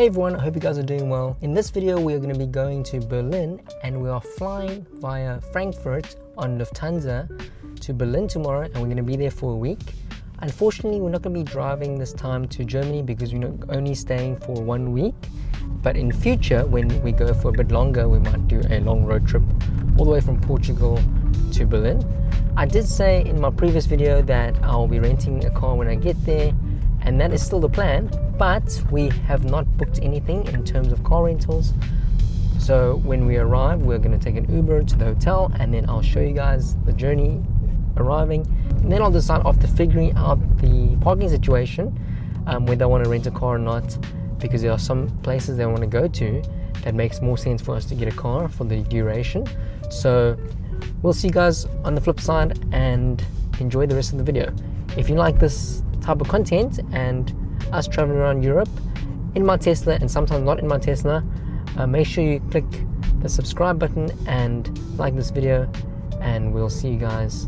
Hey everyone, I hope you guys are doing well. In this video we are going to be going to Berlin and we are flying via Frankfurt on Lufthansa to Berlin tomorrow, and we're going to be there for a week. Unfortunately, we're not going to be driving this time to Germany because we're only staying for 1 week. But in future, when we go for a bit longer, we might do a long road trip all the way from Portugal to Berlin. I did say in my previous video that I'll be renting a car when I get there, and that is still the plan, but we have not booked anything in terms of car rentals. So when we arrive, we're going to take an Uber to the hotel, and then I'll show you guys the journey arriving. And then I'll decide after figuring out the parking situation whether I want to rent a car or not, because there are some places that I want to go to that makes more sense for us to get a car for the duration. So we'll see you guys on the flip side, and enjoy the rest of the video. If you like this type of content and us traveling around Europe in my Tesla and sometimes not in my Tesla, make sure you click the subscribe button and like this video, and we'll see you guys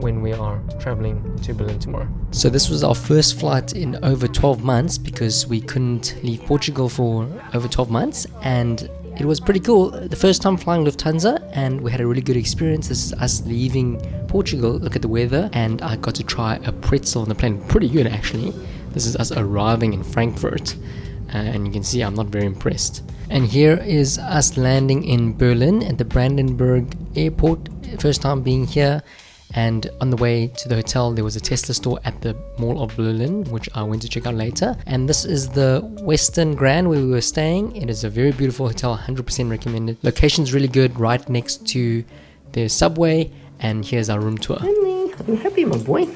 when we are traveling to Berlin tomorrow. So this was our first flight in over 12 months because we couldn't leave Portugal for over 12 months, and it was pretty cool. The first time flying Lufthansa, and we had a really good experience. This is us leaving Portugal. Look at the weather, and I got to try a pretzel on the plane. Pretty good actually. This is us arriving in Frankfurt, and you can see I'm not very impressed. And here is us landing in Berlin at the Brandenburg airport. First time being here. And on the way to the hotel, there was a Tesla store at the Mall of Berlin, which I went to check out later. And this is the Westin Grand where we were staying. It is a very beautiful hotel, 100% recommended. Location's really good, right next to the subway. And here's our room tour. Henry, are you happy, my boy?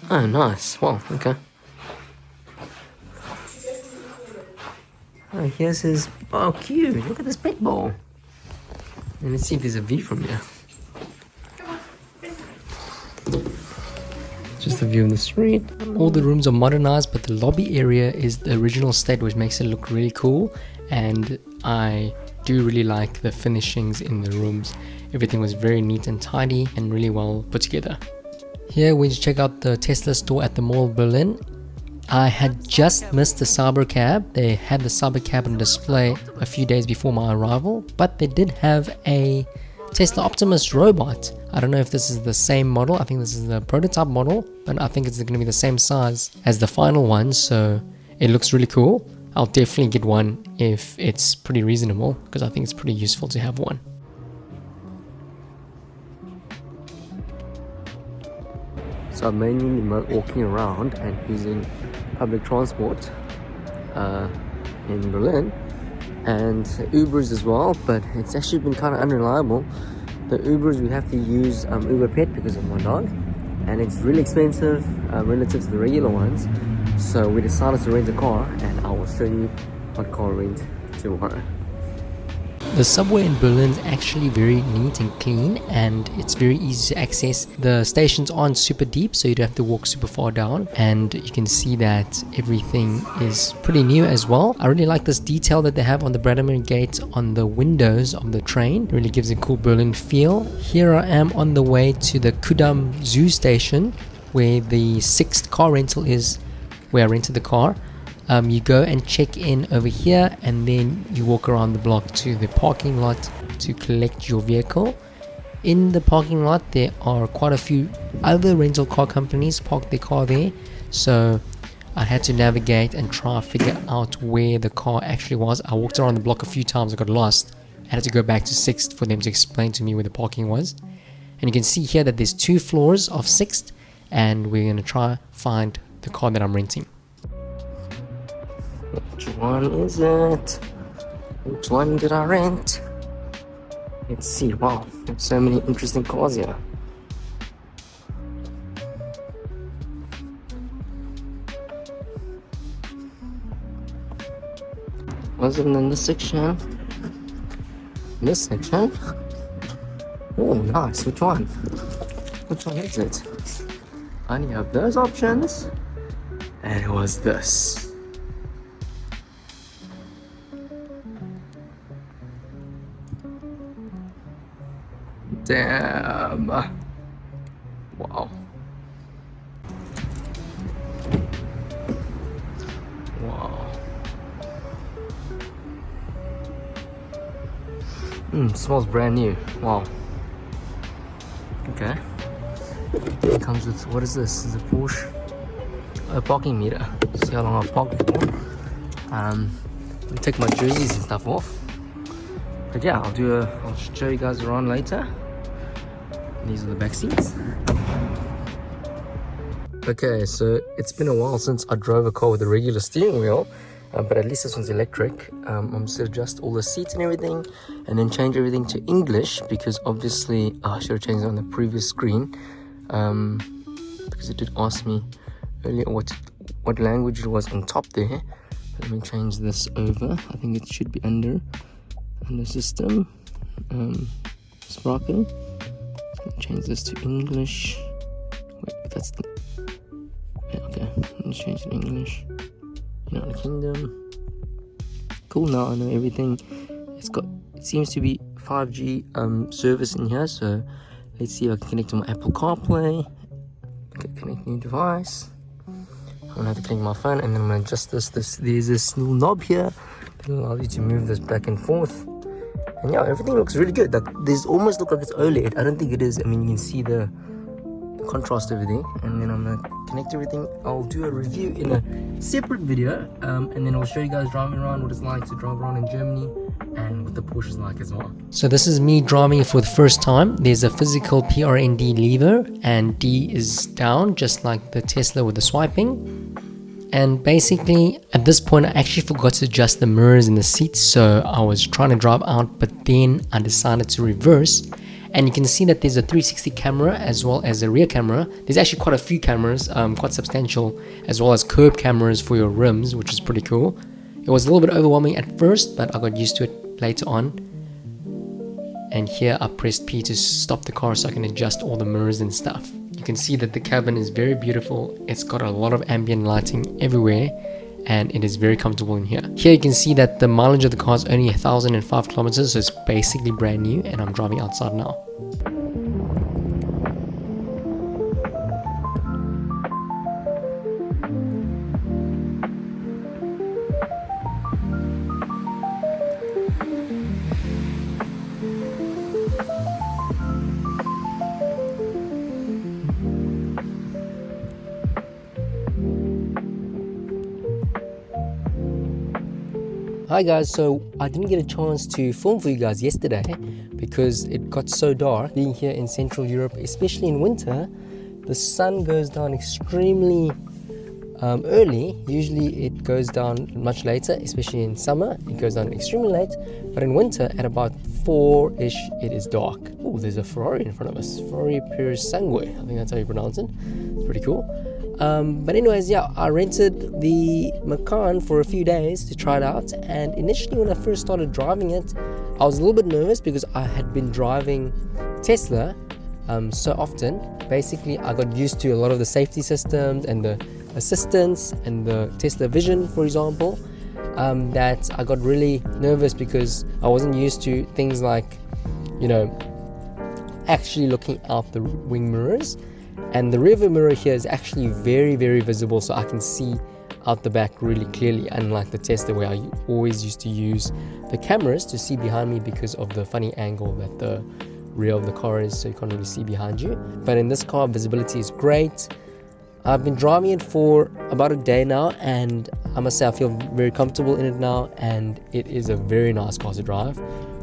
Oh, nice. Wow, okay. Oh, here's his... Oh, cute. Look at this big ball. And let's see if there's a view from here. Just a view of the street. All the rooms are modernized, but the lobby area is the original state, which makes it look really cool. And I do really like the finishings in the rooms. Everything was very neat and tidy and really well put together. Here we check out the Tesla store at the Mall of Berlin. I had just missed the Cyber Cab. They had the Cyber Cab on display a few days before my arrival, but they did have a Tesla Optimus robot. I don't know if this is the same model. I think this is the prototype model, but I think it's going to be the same size as the final one, so it looks really cool. I'll definitely get one if it's pretty reasonable, because I think it's pretty useful to have one. So I'm mainly walking around and using public transport in Berlin, and Ubers as well, but it's actually been kind of unreliable. The Ubers, we have to use Uber Pet because of my dog, and it's really expensive relative to the regular ones. So we decided to rent a car, and I will show you what car we rent tomorrow. The subway in Berlin is actually very neat and clean, and it's very easy to access. The stations aren't super deep, so you don't have to walk super far down, and you can see that everything is pretty new as well. I really like this detail that they have on the Brandenburg gate on the windows of the train. It really gives a cool Berlin feel. Here I am on the way to the Kudamm Zoo station, where the Sixt car rental is, where I rented the car. You go and check in over here, and then you walk around the block to the parking lot to collect your vehicle. In the parking lot there are quite a few other rental car companies parked their car there, so I had to navigate and try to figure out where the car actually was. I walked around the block a few times, I got lost. I had to go back to Sixt for them to explain to me where the parking was. And you can see here that there's 2 floors of Sixt, and we're going to try find the car that I'm renting. Which one is it? Which one did I rent? Let's see. Wow, there's so many interesting cars here. Was it in this section? This section? Oh, nice. Which one? Which one is it? I only have those options, and it was this. Damn. Wow. Smells brand new. Wow. Okay. It comes with, what is this? This is a Porsche parking meter. See how long I've parked for. I'll take my jerseys and stuff off. But yeah, I'll show you guys around later. These are the back seats. Okay, so it's been a while since I drove a car with a regular steering wheel, but at least this one's electric. I'm just gonna adjust all the seats and everything, and then change everything to English, because obviously I should have changed it on the previous screen, because it did ask me earlier what language it was on top there. Let me change this over. I think it should be under system, sparkle. Change this to English. Wait, that's the, yeah, okay, let's change it to English. United Kingdom. Cool, now I know everything. It seems to be 5G service in here, so let's see if I can connect to my Apple CarPlay. Okay, connect new device. I'm gonna have to connect my phone, and then I'm gonna adjust this. There's this little knob here that allows you to move this back and forth. And yeah, everything looks really good. Like, this almost looks like it's OLED. I don't think it is. I mean, you can see the contrast over there. And then I'm gonna connect everything. I'll do a review in a separate video, and then I'll show you guys driving around, what it's like to drive around in Germany, and what the Porsche is like as well. So this is me driving it for the first time. There's a physical PRND lever, and D is down, just like the Tesla with the swiping. And basically, at this point, I actually forgot to adjust the mirrors in the seats, so I was trying to drive out, but then I decided to reverse. And you can see that there's a 360 camera as well as a rear camera. There's actually quite a few cameras, quite substantial, as well as curb cameras for your rims, which is pretty cool. It was a little bit overwhelming at first, but I got used to it later on. And here I pressed P to stop the car so I can adjust all the mirrors and stuff. You can see that the cabin is very beautiful. It's got a lot of ambient lighting everywhere, and it is very comfortable in here. Here you can see that the mileage of the car is only 1,005 kilometers, so it's basically brand new, and I'm driving outside now. Hi guys, so I didn't get a chance to film for you guys yesterday because it got so dark. Being here in Central Europe, especially in winter, the sun goes down extremely early. Usually it goes down much later, especially in summer. It goes down extremely late, but in winter at about 4-ish it is dark. Oh, there's a Ferrari in front of us. Ferrari per Sangue, I think that's how you pronounce it. It's pretty cool. But anyways, yeah, I rented the Macan for a few days to try it out, and initially when I first started driving it, I was a little bit nervous because I had been driving Tesla so often. Basically, I got used to a lot of the safety systems and the assistance and the Tesla Vision, for example, that I got really nervous because I wasn't used to things like, you know, actually looking out the wing mirrors. And the rear view mirror here is actually very, very visible, so I can see out the back really clearly, unlike the Tesla where I always used to use the cameras to see behind me because of the funny angle that the rear of the car is, so you can't really see behind you. But in this car, visibility is great. I've been driving it for about a day now, and I must say I feel very comfortable in it now, and it is a very nice car to drive.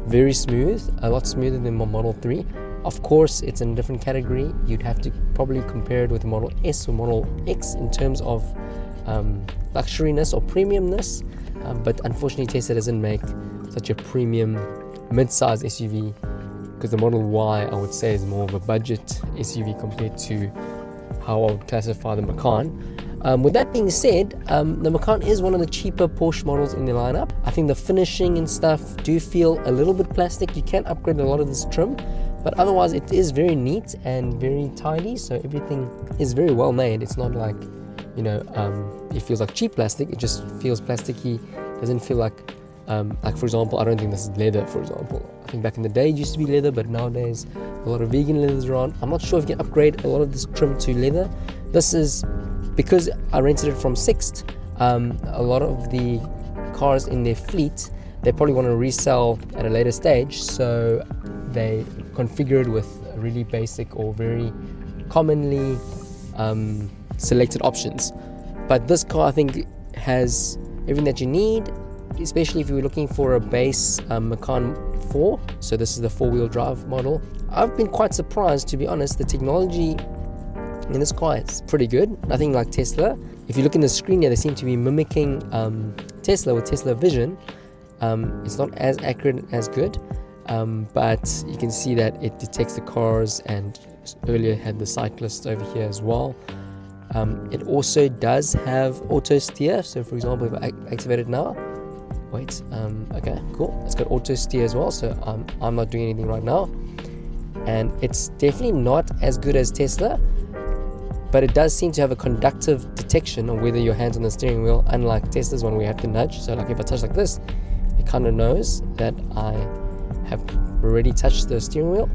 Very smooth, a lot smoother than my Model 3. Of course, it's in a different category. You'd have to probably compare it with the Model S or Model X in terms of luxuriness or premiumness, but unfortunately Tesla doesn't make such a premium mid-size SUV, because the Model Y, I would say, is more of a budget SUV compared to how I would classify the Macan. With that being said, the Macan is one of the cheaper Porsche models in the lineup. I think the finishing and stuff do feel a little bit plastic. You can upgrade a lot of this trim, but otherwise it is very neat and very tidy, so everything is very well made. It's not like, you know, it feels like cheap plastic. It just feels plasticky. It doesn't feel like for example, I don't think this is leather, for example. I think back in the day it used to be leather, but nowadays a lot of vegan leathers around. I'm not sure if you can upgrade a lot of this trim to leather. This is because I rented it from Sixt. A lot of the cars in their fleet they probably want to resell at a later stage, so they configure it with really basic or very commonly selected options. But this car, I think, has everything that you need, especially if you're looking for a base Macan 4. So this is the 4-wheel drive model. I've been quite surprised, to be honest. The technology in this car is pretty good, nothing like Tesla. If you look in the screen here, they seem to be mimicking Tesla with Tesla Vision. It's not as accurate as good, but you can see that it detects the cars, and earlier had the cyclists over here as well. It also does have auto steer. So for example, if I activate it now, okay, cool, it's got auto steer as well, so I'm not doing anything right now. And it's definitely not as good as Tesla, but it does seem to have a conductive detection of whether your hand's on the steering wheel, unlike Tesla's one where you have to nudge. So like if I touch like this, it kind of knows that I have already touched the steering wheel.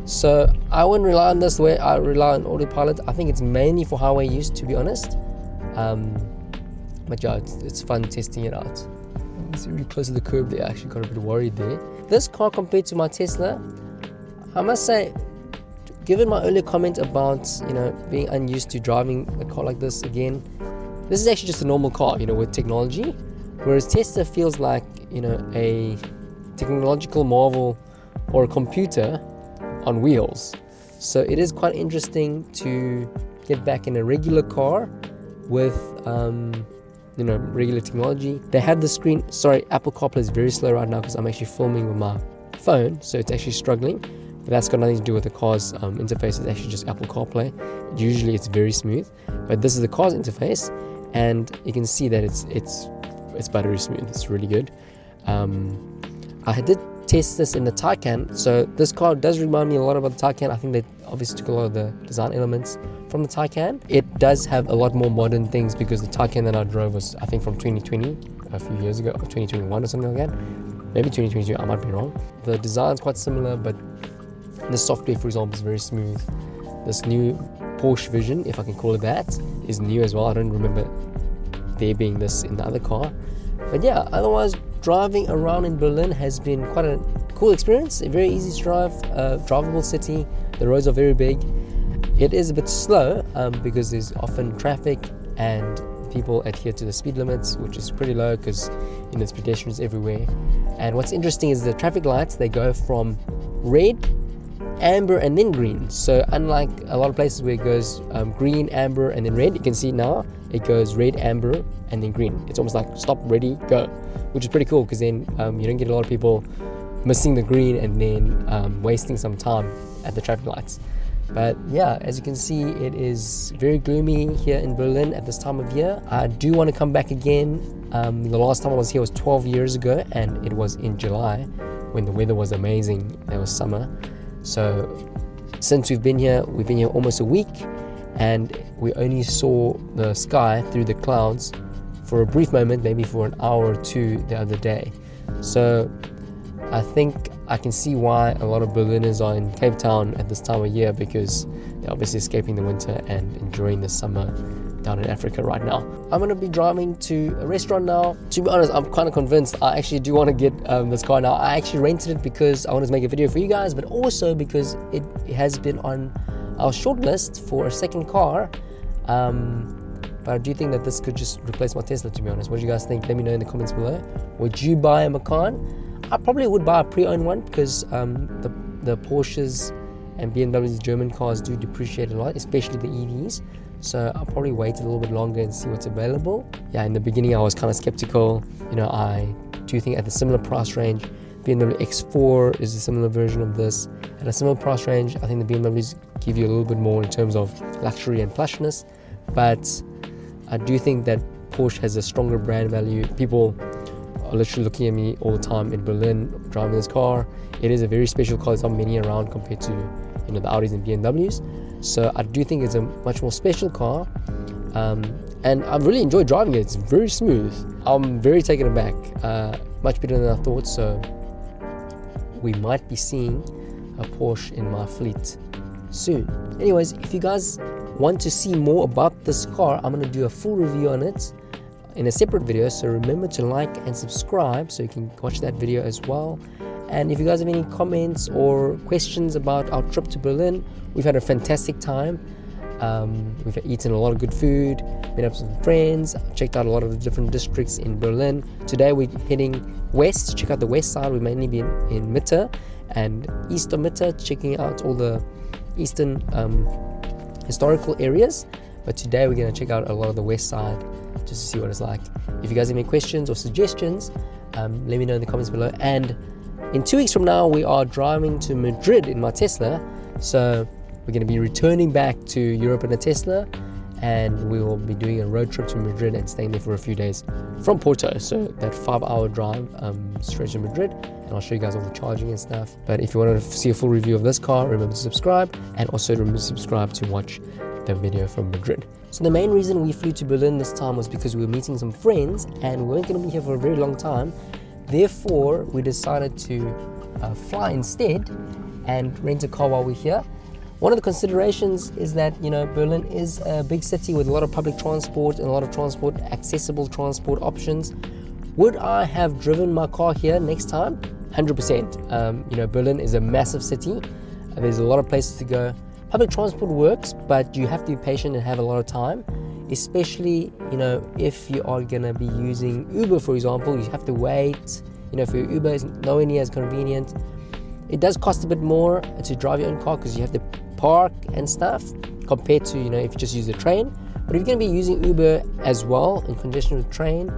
So I wouldn't rely on this the way I rely on autopilot. I think it's mainly for highway use, to be honest. But yeah, it's fun testing it out. It's really close to the curb there. I actually got a bit worried there. This car compared to my Tesla, I must say, given my earlier comment about, being unused to driving a car like this again, this is actually just a normal car, with technology. Whereas Tesla feels like, a technological marvel or a computer on wheels. So it is quite interesting to get back in a regular car with regular technology. They have the screen, sorry, Apple CarPlay is very slow right now because I'm actually filming with my phone, so it's actually struggling. But that's got nothing to do with the car's interface. It's actually just Apple CarPlay. Usually it's very smooth, but this is the car's interface, and you can see that it's buttery smooth. It's really good. I did test this in the Taycan. So this car does remind me a lot about the Taycan. I think they obviously took a lot of the design elements from the Taycan. It does have a lot more modern things because the Taycan that I drove was, I think, from 2020, a few years ago, or 2021 or something like that. Maybe 2022, I might be wrong. The design's quite similar, but the software, for example, is very smooth. This new Porsche Vision, if I can call it that, is new as well. I don't remember there being this in the other car. But yeah, otherwise, driving around in Berlin has been quite a cool experience. A very easy to drive, drivable city. The roads are very big. It is a bit slow because there's often traffic and people adhere to the speed limits, which is pretty low because there's pedestrians everywhere. And what's interesting is the traffic lights, they go from red, amber, and then green. So unlike a lot of places where it goes green, amber, and then red, you can see now it goes red, amber, and then green. It's almost like stop, ready, go, which is pretty cool because then you don't get a lot of people missing the green and then wasting some time at the traffic lights. But yeah, as you can see, it is very gloomy here in Berlin at this time of year. I do want to come back again. The last time I was here was 12 years ago, and it was in July when the weather was amazing. It was summer. So since we've been here almost a week, and we only saw the sky through the clouds for a brief moment, maybe for an hour or two the other day. So I think I can see why a lot of Berliners are in Cape Town at this time of year, because they're obviously escaping the winter and enjoying the summer down in Africa right now. I'm going to be driving to a restaurant now. To be honest, I'm kind of convinced I actually do want to get this car now. I actually rented it because I wanted to make a video for you guys, but also because it has been on our shortlist for a second car. But I do think that this could just replace my Tesla, to be honest. What do you guys think? Let me know in the comments below. Would you buy a Macan? I probably would buy a pre-owned one because the Porsches and BMW's German cars do depreciate a lot, especially the EVs. So I'll probably wait a little bit longer and see what's available. Yeah, in the beginning I was kind of skeptical. I do think at the similar price range, BMW X4 is a similar version of this. At a similar price range, I think the BMWs give you a little bit more in terms of luxury and plushness. But I do think that Porsche has a stronger brand value. People are literally looking at me all the time in Berlin driving this car. It is a very special car. There's not many around compared to the Audis and BMWs. So I do think it's a much more special car, and I've really enjoyed driving it. It's very smooth. I'm very taken aback. Much better than I thought. So we might be seeing a Porsche in my fleet soon. Anyways, if you guys want to see more about this car, I'm going to do a full review on it in a separate video, so remember to like and subscribe so you can watch that video as well. And if you guys have any comments or questions about our trip to Berlin, we've had a fantastic time. We've eaten a lot of good food, met up with some friends, checked out a lot of the different districts in Berlin. Today we're heading west to check out the west side. We've mainly been in Mitte and east of Mitte, checking out all the eastern historical areas. But today we're going to check out a lot of the west side just to see what it's like. If you guys have any questions or suggestions, let me know in the comments below. And in 2 weeks from now, we are driving to Madrid in my Tesla. So we're going to be returning back to Europe in a Tesla, and we will be doing a road trip to Madrid and staying there for a few days from Porto. So that 5-hour drive straight to Madrid, and I'll show you guys all the charging and stuff. But if you want to see a full review of this car, remember to subscribe, and also remember to subscribe to watch the video from Madrid. So the main reason we flew to Berlin this time was because we were meeting some friends and we weren't going to be here for a very long time. Therefore, we decided to fly instead and rent a car while we're here. One of the considerations is that, you know, Berlin is a big city with a lot of public transport and a lot of accessible transport options. Would I have driven my car here next time? 100%. You know, Berlin is a massive city. There's a lot of places to go. Public transport works, but you have to be patient and have a lot of time, especially, you know, if you are going to be using Uber, for example. You have to wait. You know, if your Uber is nowhere near as convenient, it does cost a bit more to drive your own car because you have to park and stuff compared to, you know, if you just use the train. But if you're going to be using Uber as well in conjunction with train,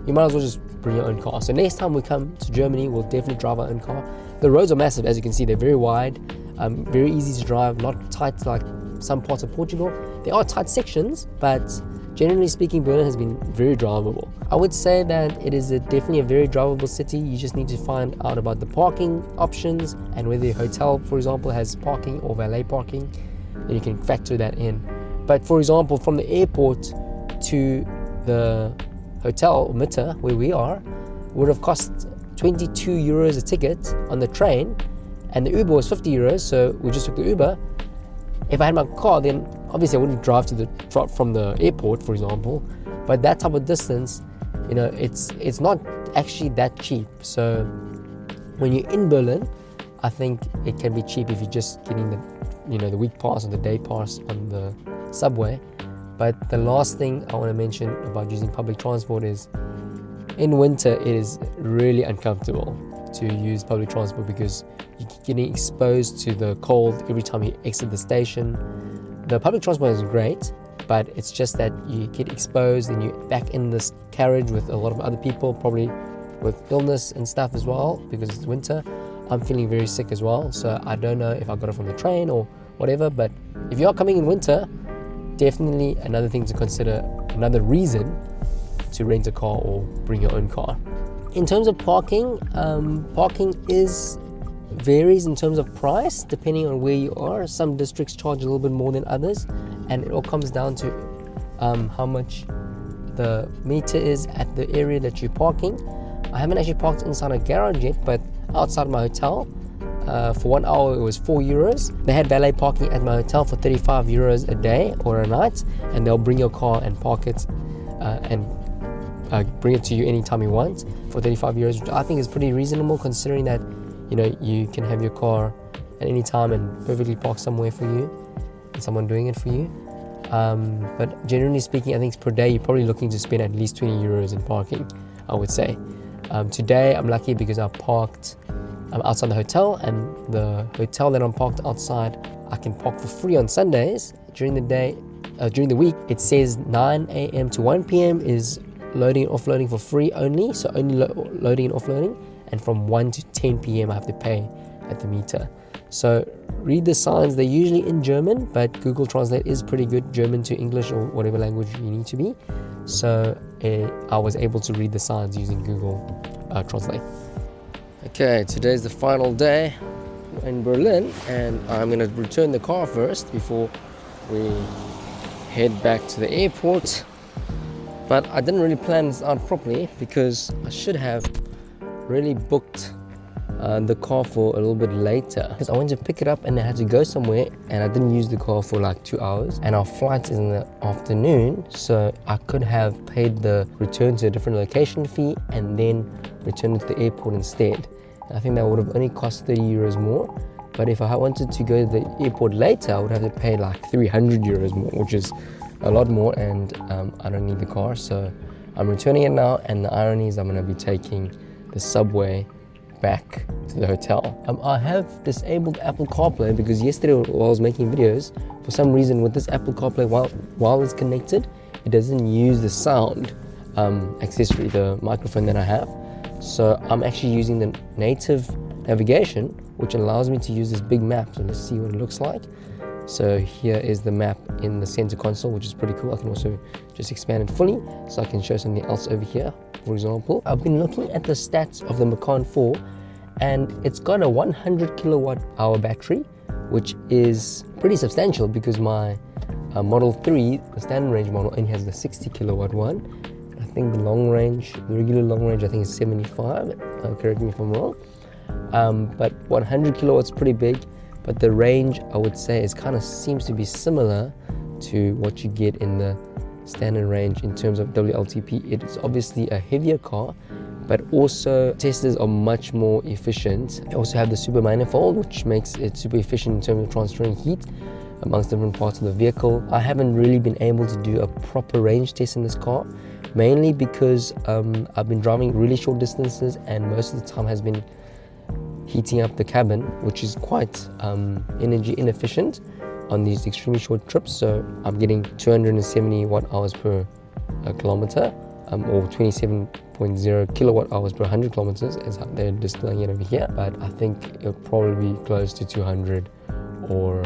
you might as well just bring your own car. So next time we come to Germany, we'll definitely drive our own car. The roads are massive, as you can see. They're very wide, very easy to drive, not tight like some parts of Portugal. There are tight sections, but generally speaking, Berlin has been very drivable. I would say that it is definitely a very drivable city. You just need to find out about the parking options and whether your hotel, for example, has parking or valet parking, and you can factor that in. But for example, from the airport to the hotel, Mitte, where we are, would have cost 22 euros a ticket on the train, and the Uber was 50 euros, so we just took the Uber. If I had my car, then obviously I wouldn't drive from the airport, for example. But that type of distance, you know, it's not actually that cheap. So when you're in Berlin, I think it can be cheap if you're just getting the, you know, the week pass or the day pass on the subway. But the last thing I want to mention about using public transport is, in winter it is really uncomfortable to use public transport because you're getting exposed to the cold every time you exit the station. The public transport is great, but it's just that you get exposed and you're back in this carriage with a lot of other people, probably with illness and stuff as well, because it's winter. I'm feeling very sick as well, so I don't know if I got it from the train or whatever. But if you are coming in winter, definitely another thing to consider, another reason to rent a car or bring your own car. In terms of parking, parking varies in terms of price depending on where you are. Some districts charge a little bit more than others, and it all comes down to how much the meter is at the area that you're parking. I haven't actually parked inside a garage yet, but outside my hotel for 1 hour it was 4 euros. They had valet parking at my hotel for 35 euros a day or a night, and they'll bring your car and park it and bring it to you anytime you want for 35 euros, which I think is pretty reasonable considering that, you know, you can have your car at any time and perfectly park somewhere for you and someone doing it for you. But generally speaking, I think per day you're probably looking to spend at least 20 euros in parking, I would say. Today I'm lucky because I parked outside the hotel, and the hotel that I'm parked outside I can park for free on Sundays. During the day, during the week, it says 9 a.m. to 1 p.m. is loading and offloading for free only, so only loading and offloading, and from 1 to 10 p.m. I have to pay at the meter. So read the signs. They're usually in German, but Google Translate is pretty good, German to English or whatever language you need to be. So I was able to read the signs using Google Translate. Okay, today's the final day in Berlin, and I'm going to return the car first before we head back to the airport. But I didn't really plan this out properly because I should have really booked the car for a little bit later because I went to pick it up and I had to go somewhere and I didn't use the car for like 2 hours, and our flight is in the afternoon, so I could have paid the return to a different location fee and then returned it to the airport instead. And I think that would have only cost 30 euros more, but if I wanted to go to the airport later I would have to pay like 300 euros more, which is a lot more, and I don't need the car, so I'm returning it now. And the irony is I'm going to be taking the subway back to the hotel. I have disabled Apple CarPlay because yesterday while I was making videos, for some reason with this Apple CarPlay, while it's connected, it doesn't use the sound accessory, the microphone that I have. So I'm actually using the native navigation, which allows me to use this big map. So let's see what it looks like. So here is the map in the center console, which is pretty cool. I can also just expand it fully so I can show something else over here. For example, I've been looking at the stats of the Macan 4 and it's got a 100 kilowatt hour battery, which is pretty substantial because my Model 3, the standard range model, only has the 60 kilowatt one. I think the long range, the regular long range, I think is 75. Correct me if I'm wrong. But 100 kilowatts is pretty big. But the range, I would say, is kind of seems to be similar to what you get in the standard range in terms of WLTP. It is obviously a heavier car, but also Teslas are much more efficient. They also have the super manifold, which makes it super efficient in terms of transferring heat amongst different parts of the vehicle. I haven't really been able to do a proper range test in this car, mainly because I've been driving really short distances and most of the time has been heating up the cabin, which is quite energy inefficient on these extremely short trips. So I'm getting 270 watt hours per kilometer, or 27.0 kilowatt hours per 100 kilometers as they're displaying it over here. But I think it'll probably be close to 200 or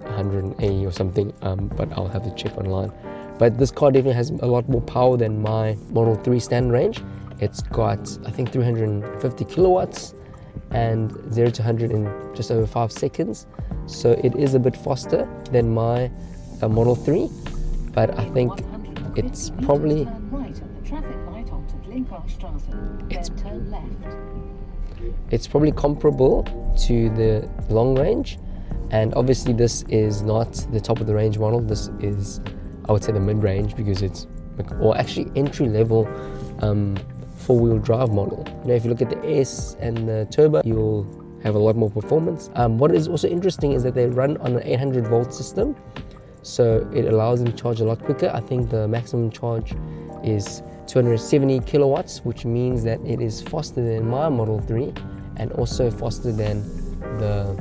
180 or something, but I'll have to check online. But this car definitely has a lot more power than my Model 3 standard range. It's got, I think, 350 kilowatts and 0 to 100 in just over 5 seconds. So it is a bit faster than my Model 3, but I think it's probably it's probably comparable to the long range. And obviously this is not the top of the range model. This is, I would say, the mid-range, because it's, or actually entry-level four-wheel drive model. You know, if you look at the S and the Turbo, you'll have a lot more performance. What is also interesting is that they run on an 800 volt system, so it allows them to charge a lot quicker. I think the maximum charge is 270 kilowatts, which means that it is faster than my Model 3 and also faster than the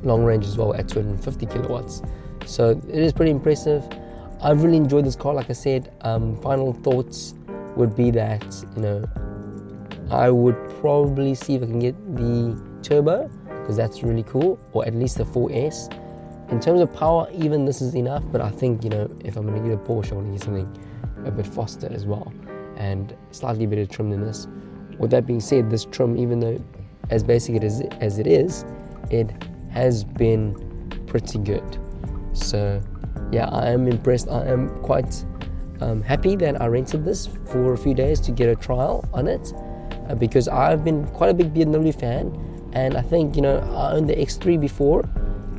long range as well at 250 kilowatts. So it is pretty impressive. I've really enjoyed this car. Like I said, final thoughts would be that, you know, I would probably see if I can get the Turbo, because that's really cool, or at least the 4S. In terms of power, even this is enough, but I think, you know, if I'm going to get a Porsche, I want to get something a bit faster as well and slightly better trim than this. With that being said, this trim, even though as basic as it is, it has been pretty good. So yeah, I am impressed. I am quite happy that I rented this for a few days to get a trial on it, because I've been quite a big BMW fan, and I think, you know, I owned the X3 before,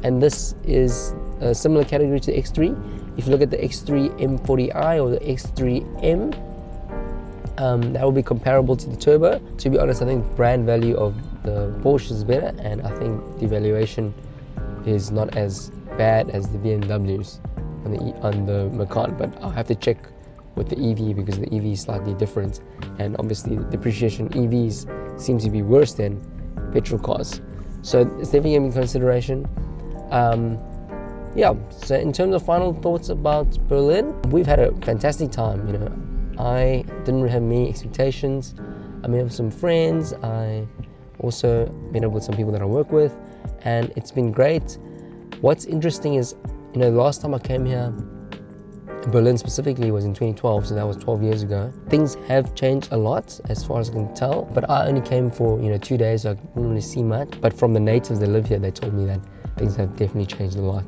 and this is a similar category to the X3. If you look at the X3 M40i or the X3 M, that will be comparable to the Turbo. To be honest, I think brand value of the Porsche is better, and I think the valuation is not as bad as the BMWs on the Macan, but I'll have to check with the EV, because the EV is slightly different, and obviously the depreciation EVs seems to be worse than petrol cars, so it's definitely in consideration. Yeah, so in terms of final thoughts about Berlin, we've had a fantastic time. You know, I didn't have many expectations. I met with some friends. I also met up with some people that I work with, and it's been great. What's interesting is, you know, the last time I came here, Berlin specifically, was in 2012, so that was 12 years ago. Things have changed a lot as far as I can tell, but I only came for, you know, 2 days, so I didn't really see much. But from the natives that live here, they told me that things have definitely changed a lot.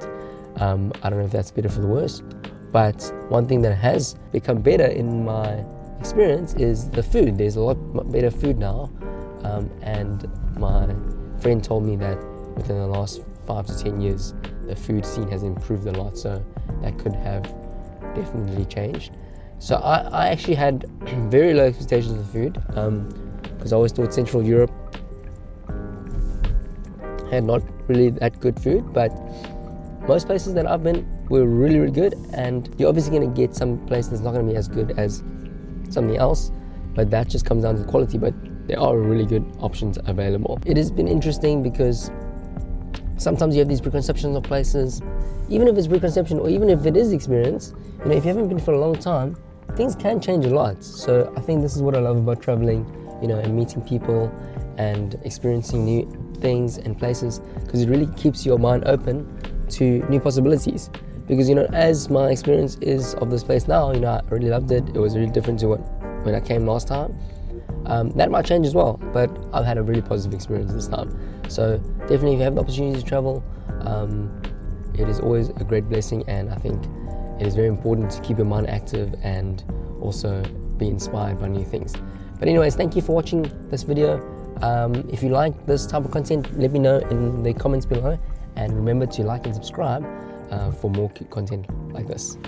I don't know if that's better for the worse, but one thing that has become better in my experience is the food. There's a lot better food now. and my friend told me that within the last 5 to 10 years the food scene has improved a lot, so that could have definitely changed. So I actually had very low expectations of the food, because I always thought Central Europe had not really that good food, but most places that I've been were really, really good. And you're obviously going to get some place that's not going to be as good as something else, but that just comes down to the quality. But there are really good options available. It has been interesting because sometimes you have these preconceptions of places, even if it's preconception or even if it is experience, you know, if you haven't been for a long time, things can change a lot. So I think this is what I love about traveling, you know, and meeting people and experiencing new things and places, because it really keeps your mind open to new possibilities. Because, you know, as my experience is of this place now, you know, I really loved it. It was really different to when I came last time. That might change as well, but I've had a really positive experience this time. So definitely, if you have the opportunity to travel, it is always a great blessing, and I think it is very important to keep your mind active and also be inspired by new things. But anyways, thank you for watching this video. If you like this type of content, let me know in the comments below, and remember to like and subscribe for more content like this.